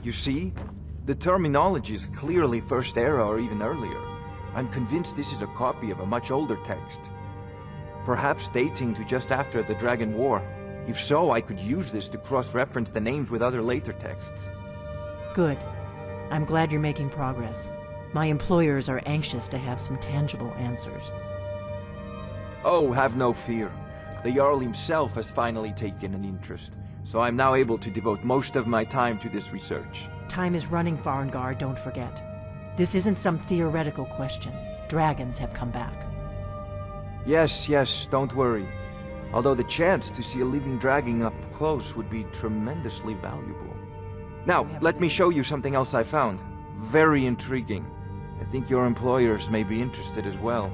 You see? The terminology is clearly First Era or even earlier. I'm convinced this is a copy of a much older text. Perhaps dating to just after the Dragon War. If so, I could use this to cross-reference the names with other later texts. Good. I'm glad you're making progress. My employers are anxious to have some tangible answers. Oh, have no fear. The Jarl himself has finally taken an interest, so I'm now able to devote most of my time to this research. Time is running, Farengar, don't forget. This isn't some theoretical question. Dragons have come back. Yes, don't worry. Although the chance to see a living dragon up close would be tremendously valuable. Now, let me show you something else I found. Very intriguing. I think your employers may be interested as well.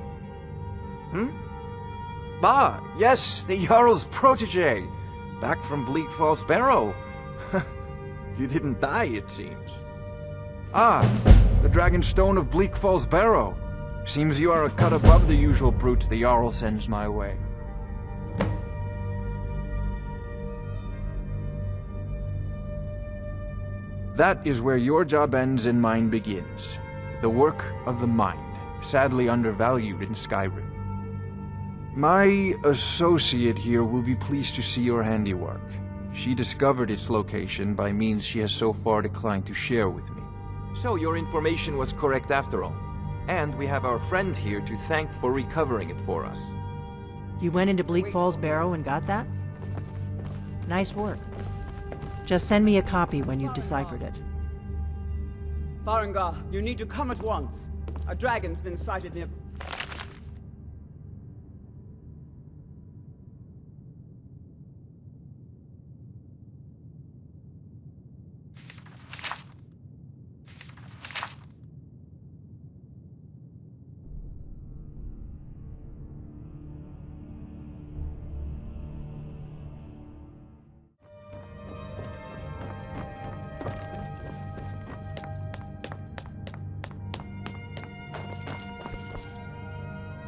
Ah, yes, the Jarl's protege! Back from Bleak Falls Barrow. You didn't die, it seems. Ah, the Dragon Stone of Bleak Falls Barrow. Seems you are a cut above the usual brutes the Jarl sends my way. That is where your job ends and mine begins. The work of the mind, sadly undervalued in Skyrim. My associate here will be pleased to see your handiwork. She discovered its location by means she has so far declined to share with me. So your information was correct after all. And we have our friend here to thank for recovering it for us. You went into Bleak Falls Barrow and got that? Nice work. Just send me a copy when you've deciphered it. Farengar, you need to come at once. A dragon's been sighted near...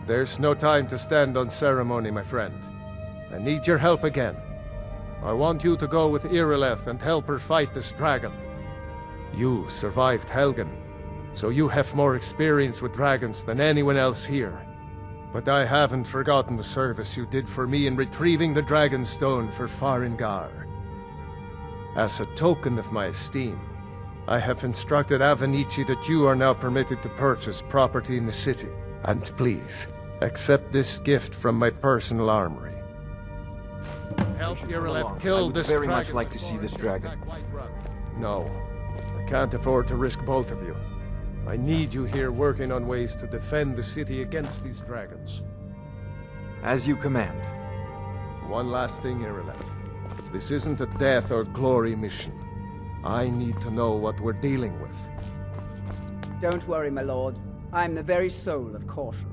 There's no time to stand on ceremony, my friend. I need your help again. I want you to go with Irileth and help her fight this dragon. You survived Helgen, so you have more experience with dragons than anyone else here. But I haven't forgotten the service you did for me in retrieving the Dragon Stone for Farengar. As a token of my esteem, I have instructed Avenici that you are now permitted to purchase property in the city. And please, accept this gift from my personal armory. Help Irileth kill this dragon. I would very much like to see this dragon. No, I can't afford to risk both of you. I need you here working on ways to defend the city against these dragons. As you command. One last thing, Irileth. This isn't a death or glory mission. I need to know what we're dealing with. Don't worry, my lord. I'm the very soul of caution.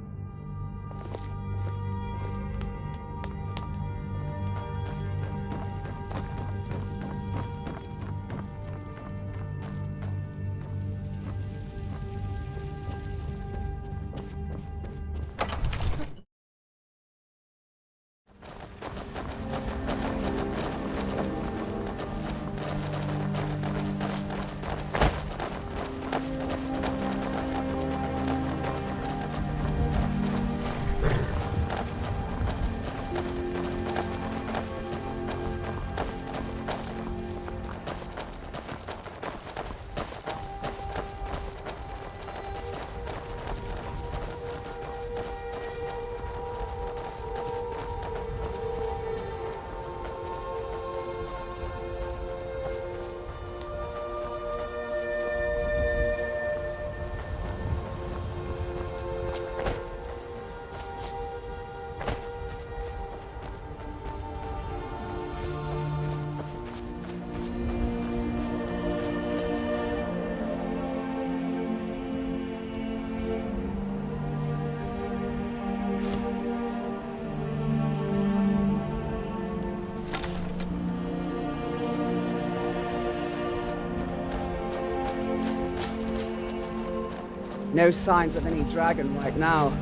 No signs of any dragon right now,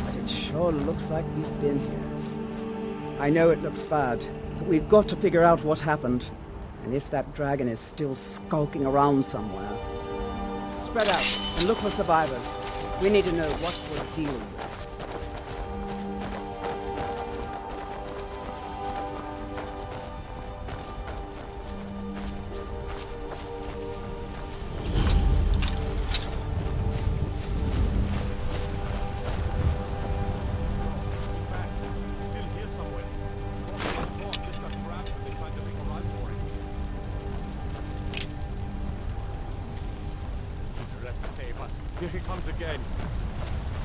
but it sure looks like he's been here. I know it looks bad, but we've got to figure out what happened. And if that dragon is still skulking around somewhere, spread out and look for survivors. We need to know what we're dealing with. Here he comes again.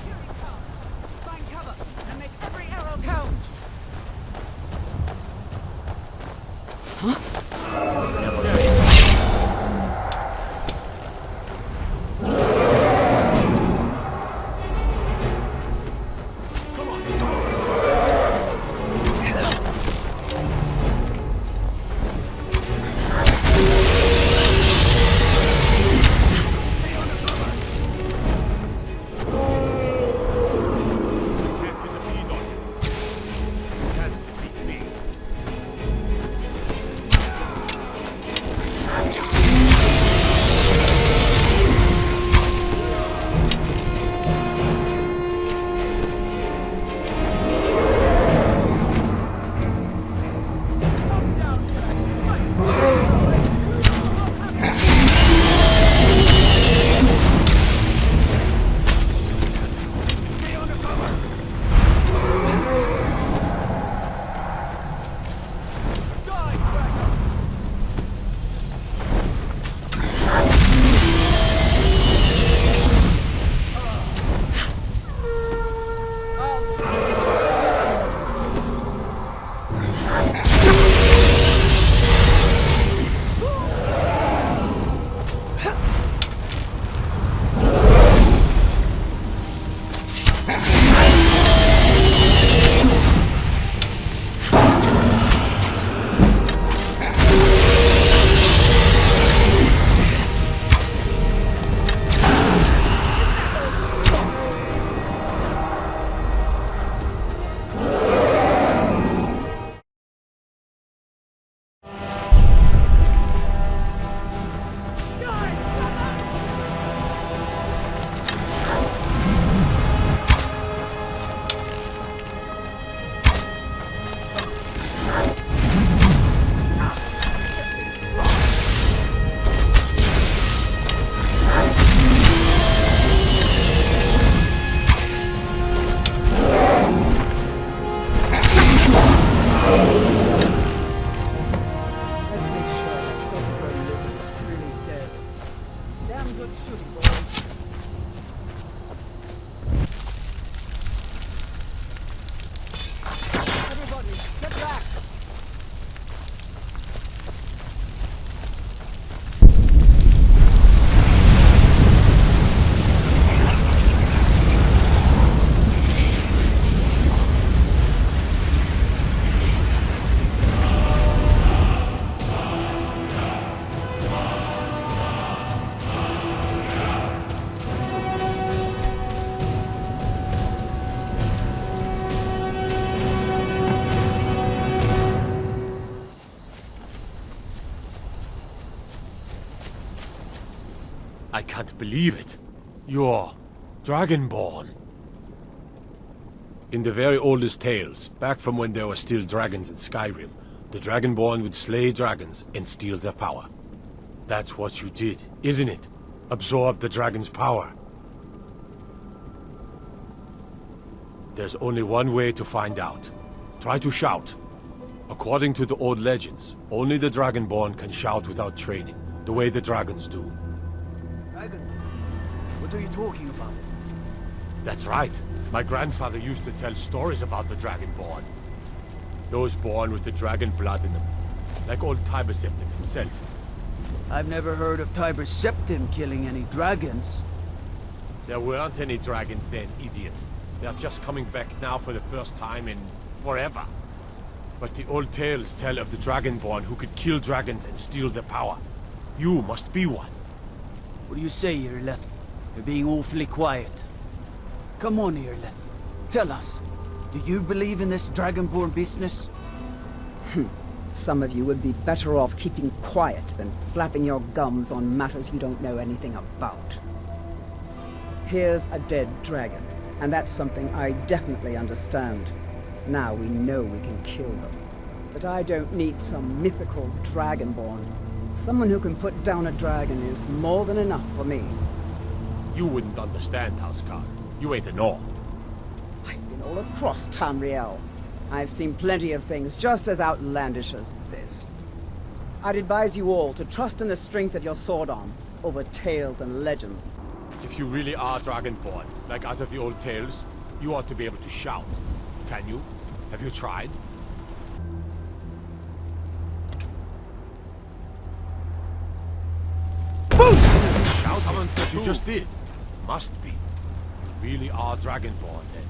Here he comes! Find cover and make every arrow count! I can't believe it. You're Dragonborn. In the very oldest tales, back from when there were still dragons in Skyrim, the Dragonborn would slay dragons and steal their power. That's what you did, isn't it? Absorb the dragon's power. There's only one way to find out. Try to shout. According to the old legends, only the Dragonborn can shout without training, the way the dragons do. Dragon? What are you talking about? That's right. My grandfather used to tell stories about the Dragonborn. Those born with the dragon blood in them. Like old Tiber Septim himself. I've never heard of Tiber Septim killing any dragons. There weren't any dragons then, idiot. They're just coming back now for the first time in forever. But the old tales tell of the Dragonborn who could kill dragons and steal their power. You must be one. What do you say, Irleth? You're being awfully quiet. Come on, Irleth. Tell us, do you believe in this Dragonborn business? Some of you would be better off keeping quiet than flapping your gums on matters you don't know anything about. Here's a dead dragon, and that's something I definitely understand. Now we know we can kill them. But I don't need some mythical dragonborn. Someone who can put down a dragon is more than enough for me. You wouldn't understand, Housecar. You ain't a Nord. I've been all across Tamriel. I've seen plenty of things just as outlandish as this. I'd advise you all to trust in the strength of your sword arm over tales and legends. If you really are Dragonborn, like out of the old tales, you ought to be able to shout. Can you? Have you tried? Shout haven't that you just did. Must be. You really are Dragonborn then.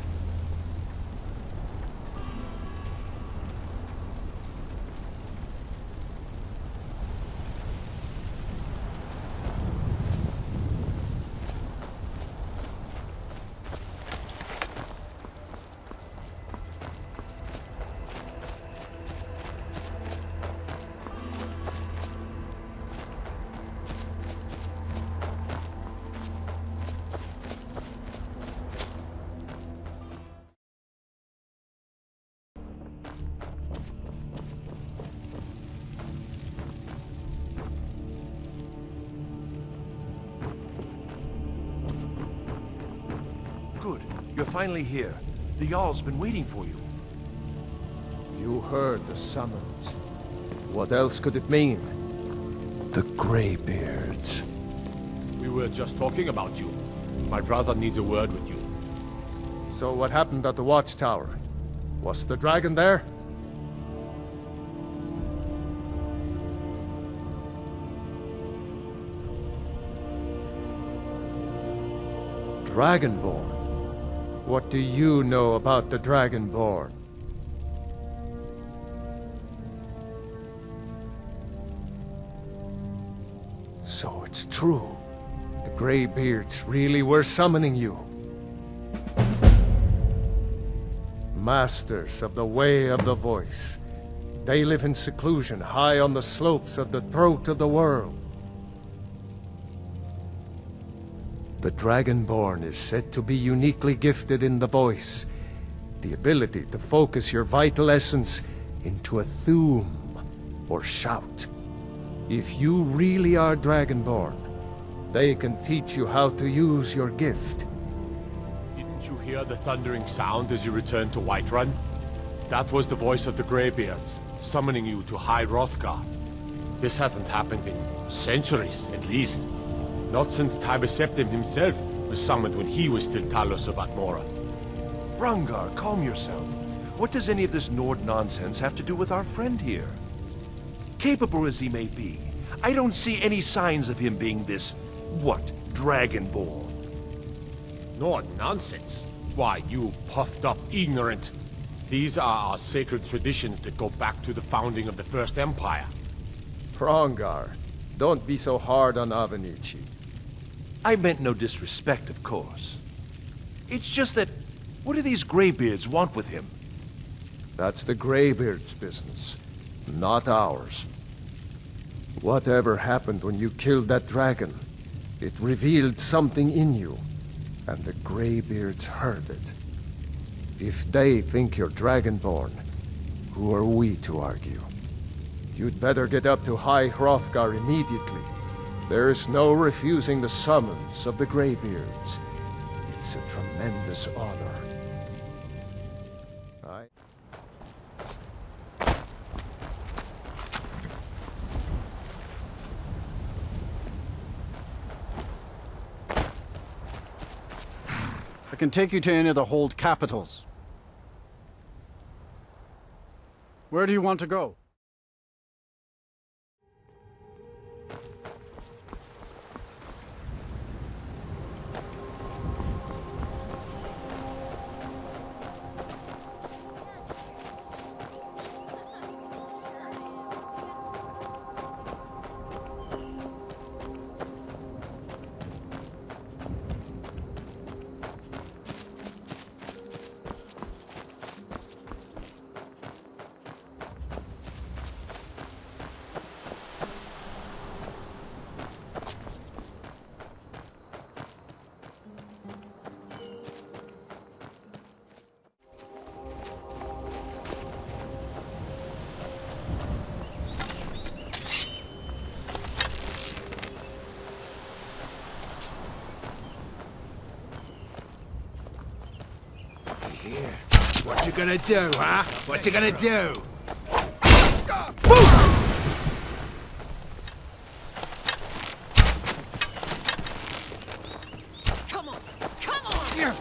Good. You're finally here. The Jarl's been waiting for you. You heard the summons. What else could it mean? The Greybeards. We were just talking about you. My brother needs a word with you. So what happened at the watchtower? Was the dragon there? Dragonborn? What do you know about the Dragonborn? So it's true. The Greybeards really were summoning you. Masters of the Way of the Voice. They live in seclusion high on the slopes of the throat of the world. The Dragonborn is said to be uniquely gifted in the voice, the ability to focus your vital essence into a thum, or shout. If you really are Dragonborn, they can teach you how to use your gift. Didn't you hear the thundering sound as you returned to Whiterun? That was the voice of the Greybeards, summoning you to High Hrothgar. This hasn't happened in centuries, at least. Not since Tiber Septim himself was summoned when he was still Talos of Atmora. Rangar, calm yourself. What does any of this Nord nonsense have to do with our friend here? Capable as he may be, I don't see any signs of him being this, Dragonborn? Nord nonsense? Why, you puffed up ignorant. These are our sacred traditions that go back to the founding of the First Empire. Hrongar, don't be so hard on Avenici. I meant no disrespect, of course. It's just that, what do these Greybeards want with him? That's the Greybeards' business, not ours. Whatever happened when you killed that dragon, it revealed something in you, and the Greybeards heard it. If they think you're Dragonborn, who are we to argue? You'd better get up to High Hrothgar immediately. There is no refusing the summons of the Greybeards. It's a tremendous honor. I can take you to any of the hold capitals. Where do you want to go? What you gonna do, huh? What you gonna do? Come on! Come on!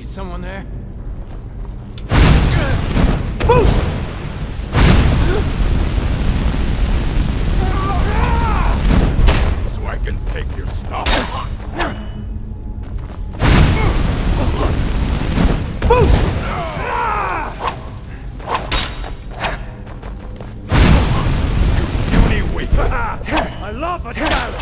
Someone there? So I can take your stuff. Puny weak. I love a challenge!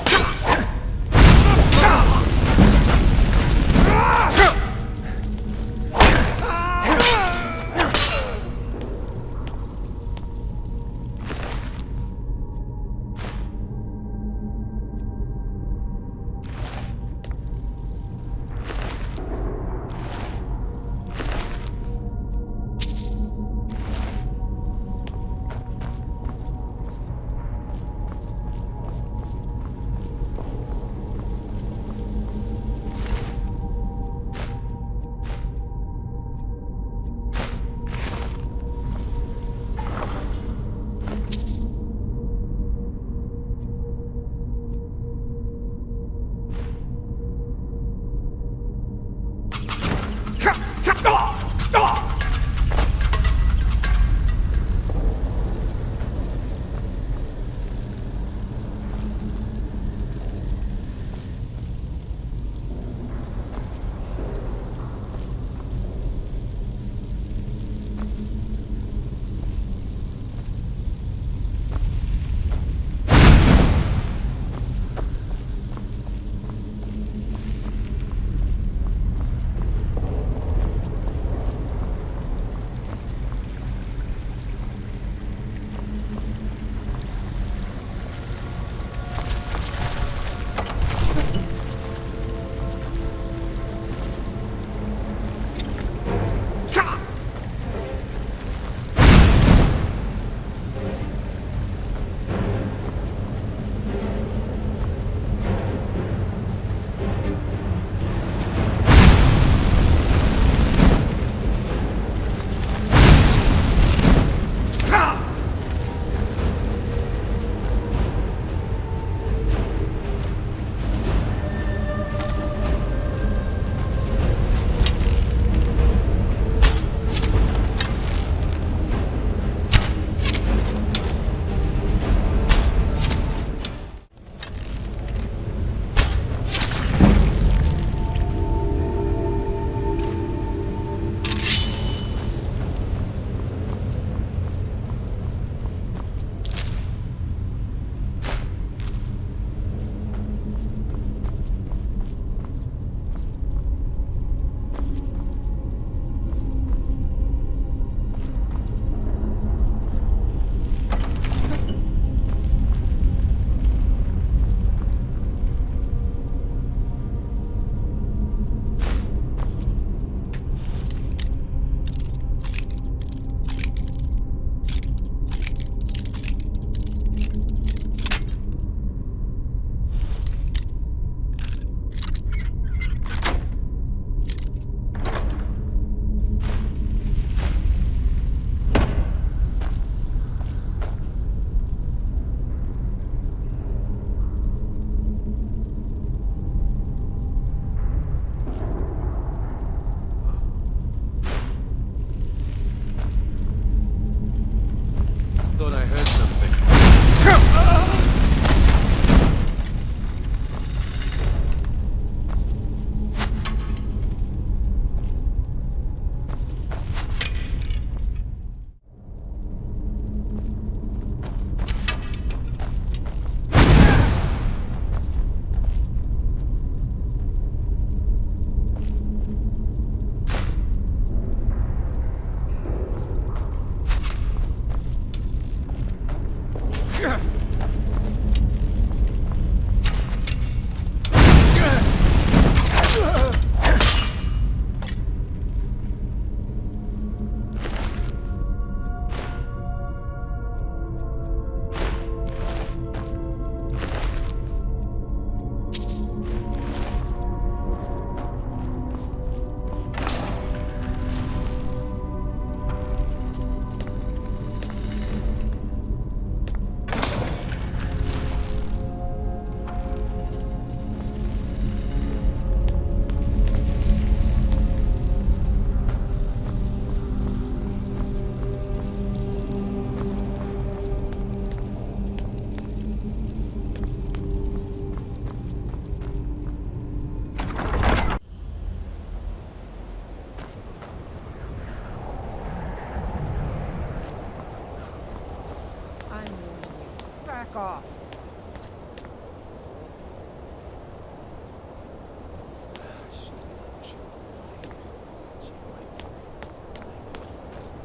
Back off.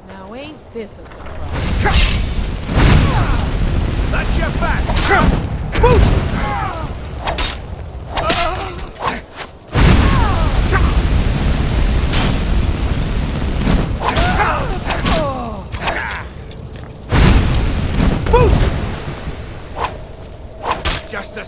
Now ain't this a surprise? That's your back! Just a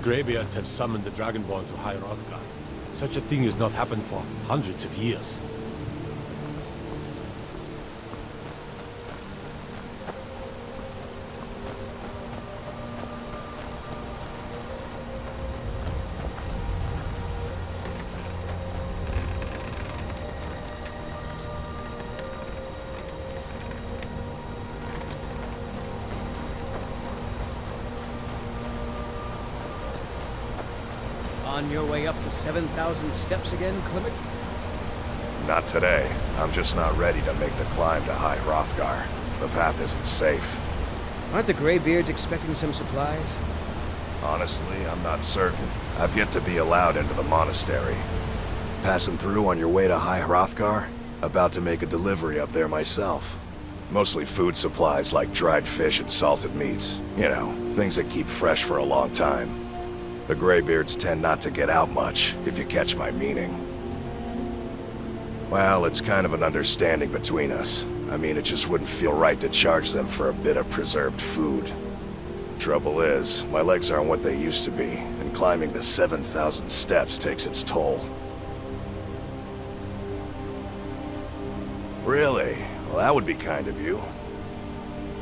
Greybeards have summoned the Dragonborn to High Hrothgar. Such a thing has not happened for hundreds of years. On your way up the 7,000 steps again, Clement? Not today. I'm just not ready to make the climb to High Hrothgar. The path isn't safe. Aren't the Greybeards expecting some supplies? Honestly, I'm not certain. I've yet to be allowed into the monastery. Passing through on your way to High Hrothgar? About to make a delivery up there myself. Mostly food supplies like dried fish and salted meats. You know, things that keep fresh for a long time. The Greybeards tend not to get out much, if you catch my meaning. Well, it's kind of an understanding between us. I mean, it just wouldn't feel right to charge them for a bit of preserved food. Trouble is, my legs aren't what they used to be, and climbing the 7,000 steps takes its toll. Really? Well, that would be kind of you.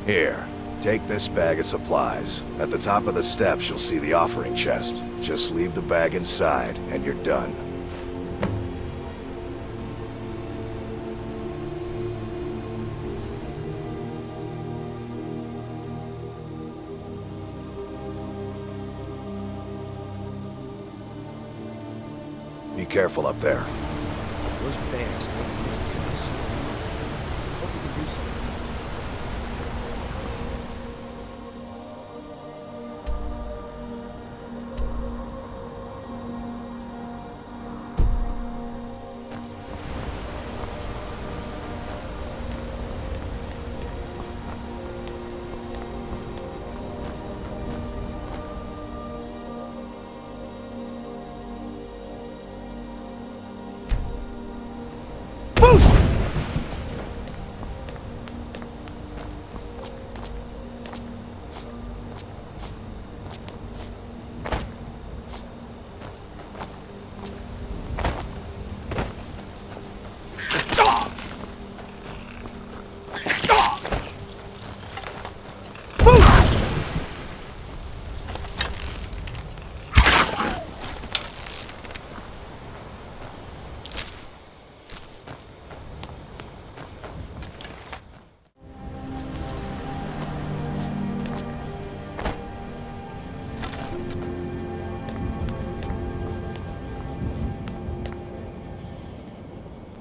Here. Take this bag of supplies. At the top of the steps, you'll see the offering chest. Just leave the bag inside, and you're done. Be careful up there. Those bears are making this town so. Hope we can do something.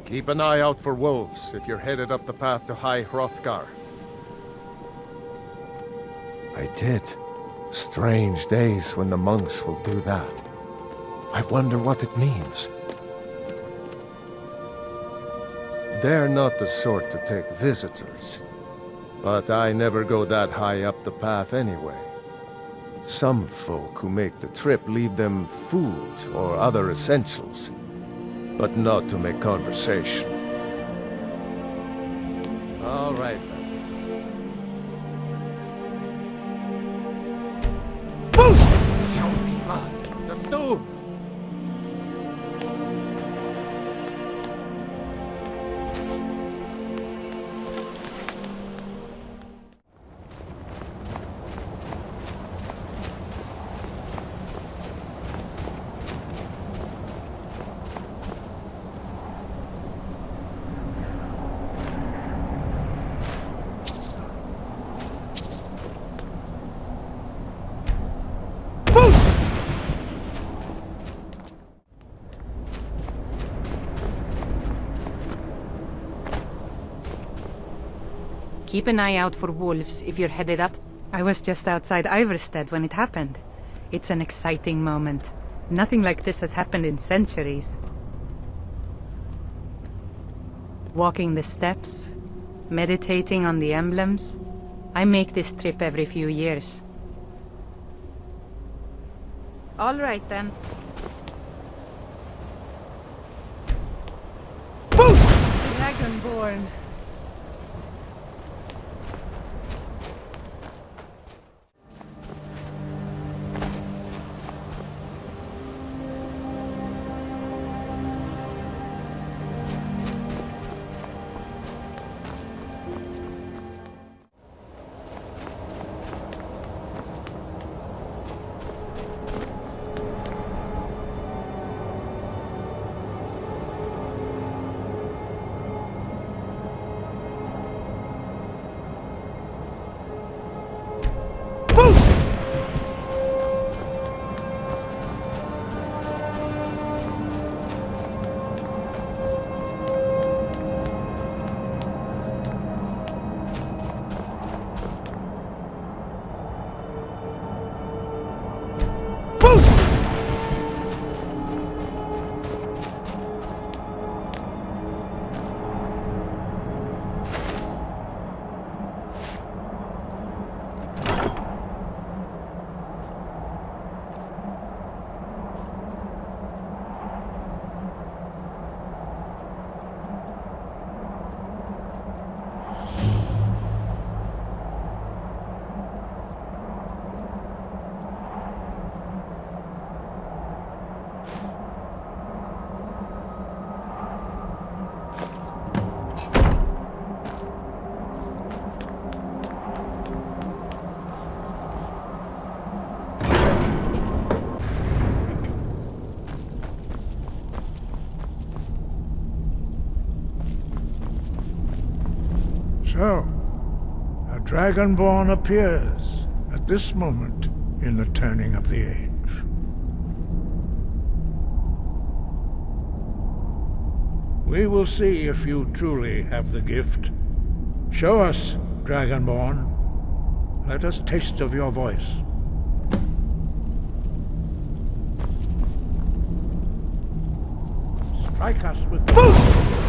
Keep an eye out for wolves if you're headed up the path to High Hrothgar. I did. Strange days when the monks will do that. I wonder what it means. They're not the sort to take visitors. But I never go that high up the path anyway. Some folk who make the trip leave them food or other essentials. But not to make conversation. All right, then. The two! Keep an eye out for wolves if you're headed up. I was just outside Iverstead when it happened. It's an exciting moment. Nothing like this has happened in centuries. Walking the steps, meditating on the emblems. I make this trip every few years. All right then. Dragonborn. So, a Dragonborn appears at this moment in the turning of the age. We will see if you truly have the gift. Show us, Dragonborn. Let us taste of your voice. Strike us with the boost!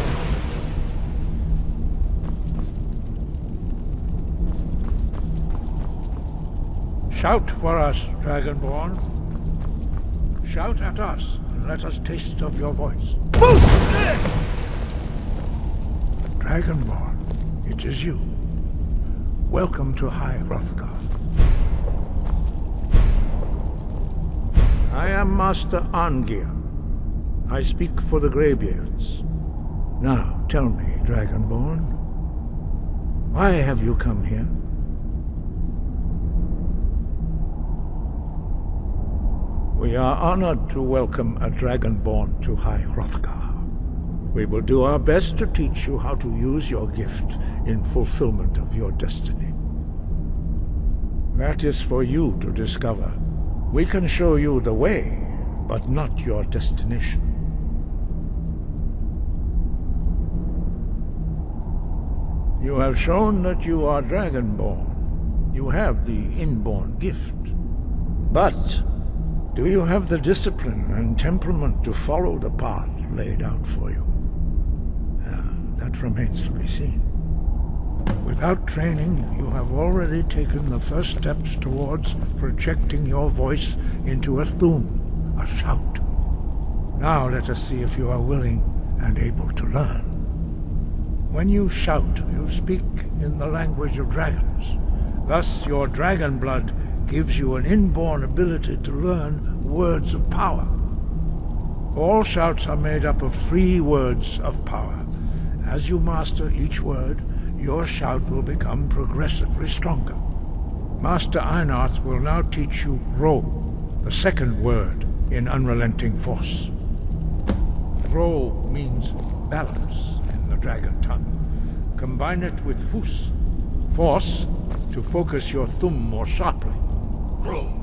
Shout for us, Dragonborn. Shout at us, and let us taste of your voice. Boost! Dragonborn, it is you. Welcome to High Hrothgar. I am Master Arngeir. I speak for the Greybeards. Now, tell me, Dragonborn, why have you come here? We are honored to welcome a Dragonborn to High Hrothgar. We will do our best to teach you how to use your gift in fulfillment of your destiny. That is for you to discover. We can show you the way, but not your destination. You have shown that you are Dragonborn. You have the inborn gift. But do you have the discipline and temperament to follow the path laid out for you? That remains to be seen. Without training, you have already taken the first steps towards projecting your voice into a thum, a shout. Now let us see if you are willing and able to learn. When you shout, you speak in the language of dragons. Thus, your dragon blood gives you an inborn ability to learn words of power. All shouts are made up of 3 words of power. As you master each word, your shout will become progressively stronger. Master Einarth will now teach you Ro, the second word in Unrelenting Force. Ro means balance in the dragon tongue. Combine it with Fus, force, to focus your thumb more sharply. Ro.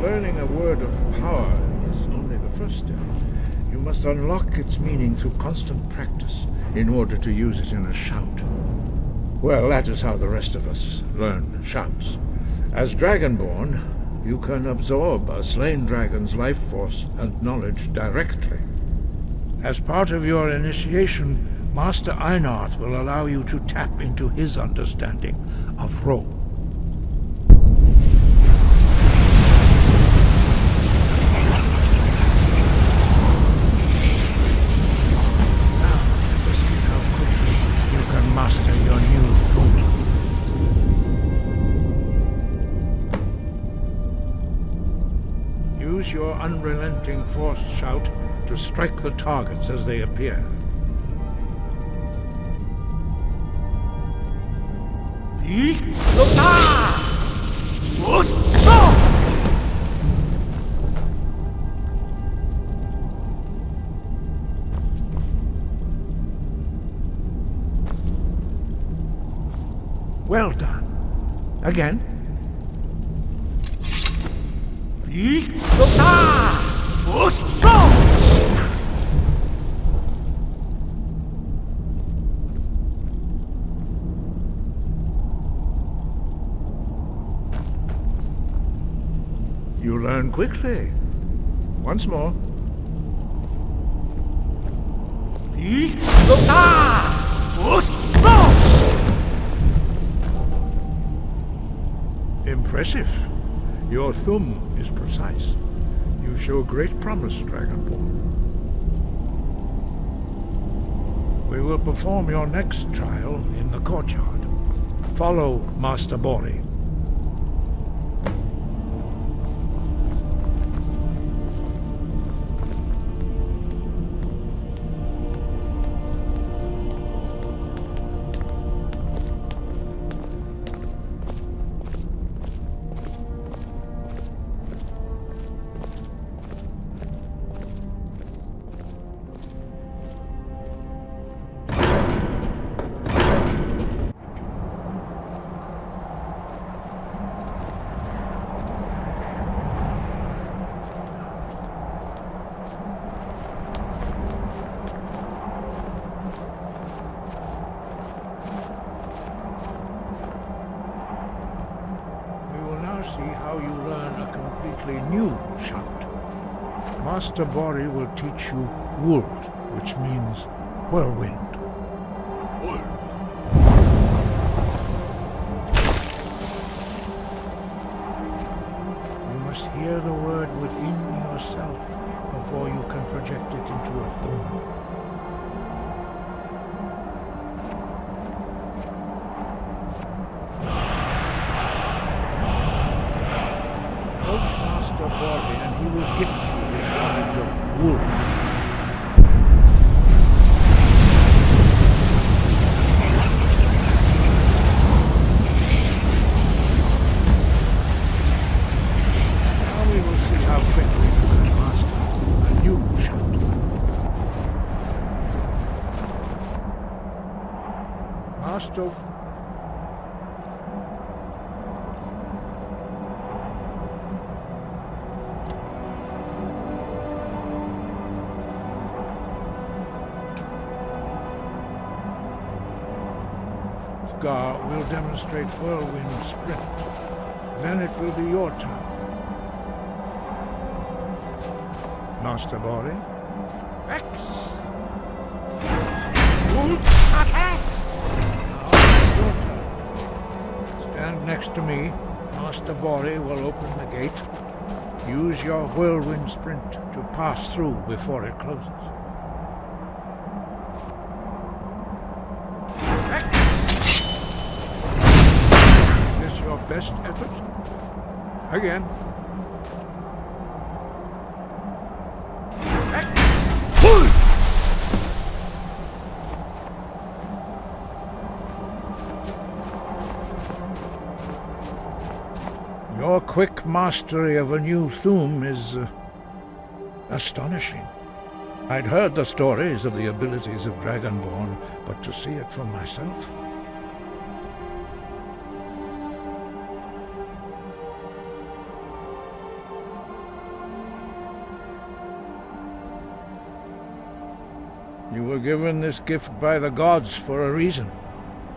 Learning a word of power is only the first step. You must unlock its meaning through constant practice in order to use it in a shout. Well, that is how the rest of us learn shouts. As Dragonborn, you can absorb a slain dragon's life force and knowledge directly. As part of your initiation, Master Einarth will allow you to tap into his understanding of Ro. Master your new thum. Use your unrelenting force shout to strike the targets as they appear. Well done. Again. You learn quickly. Once more. Impressive. Your thumb is precise. You show great promise, Dragonborn. We will perform your next trial in the courtyard. Follow Master Bori. Master Bori will teach you Wold, which means whirlwind. You must hear the word within yourself before you can project it into a thum. Approach Master Bori and he will gift you his knowledge of Wold. Master. Gar will demonstrate whirlwind sprint. Then it will be your turn. Master Bori. X. Your turn. Stand next to me. Master Bori will open the gate. Use your whirlwind sprint to pass through before it closes. Is this your best effort? Again. Your quick mastery of a new thum is astonishing. I'd heard the stories of the abilities of Dragonborn, but to see it for myself... You were given this gift by the gods for a reason.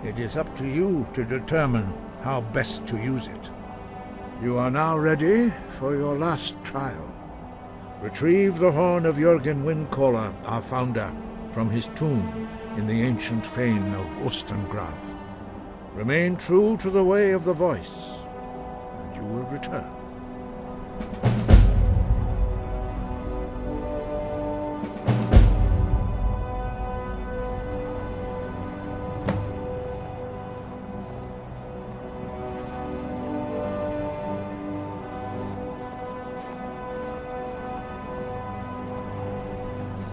It is up to you to determine how best to use it. You are now ready for your last trial. Retrieve the horn of Jürgen Windcaller, our founder, from his tomb in the ancient fane of Ostengrav. Remain true to the way of the voice, and you will return.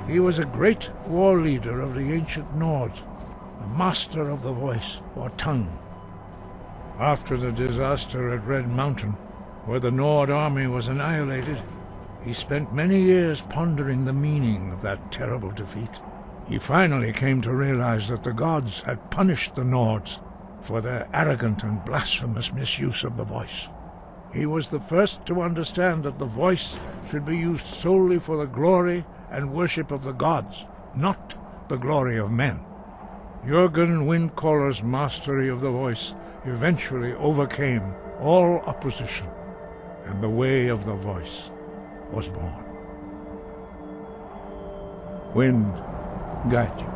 He was a great war leader of the ancient Nords, a master of the voice, or tongue. After the disaster at Red Mountain, where the Nord army was annihilated, he spent many years pondering the meaning of that terrible defeat. He finally came to realize that the gods had punished the Nords for their arrogant and blasphemous misuse of the voice. He was the first to understand that the voice should be used solely for the glory and worship of the gods, not the glory of men. Jürgen Windcaller's mastery of the voice eventually overcame all opposition, and the way of the voice was born. Wind, guide you.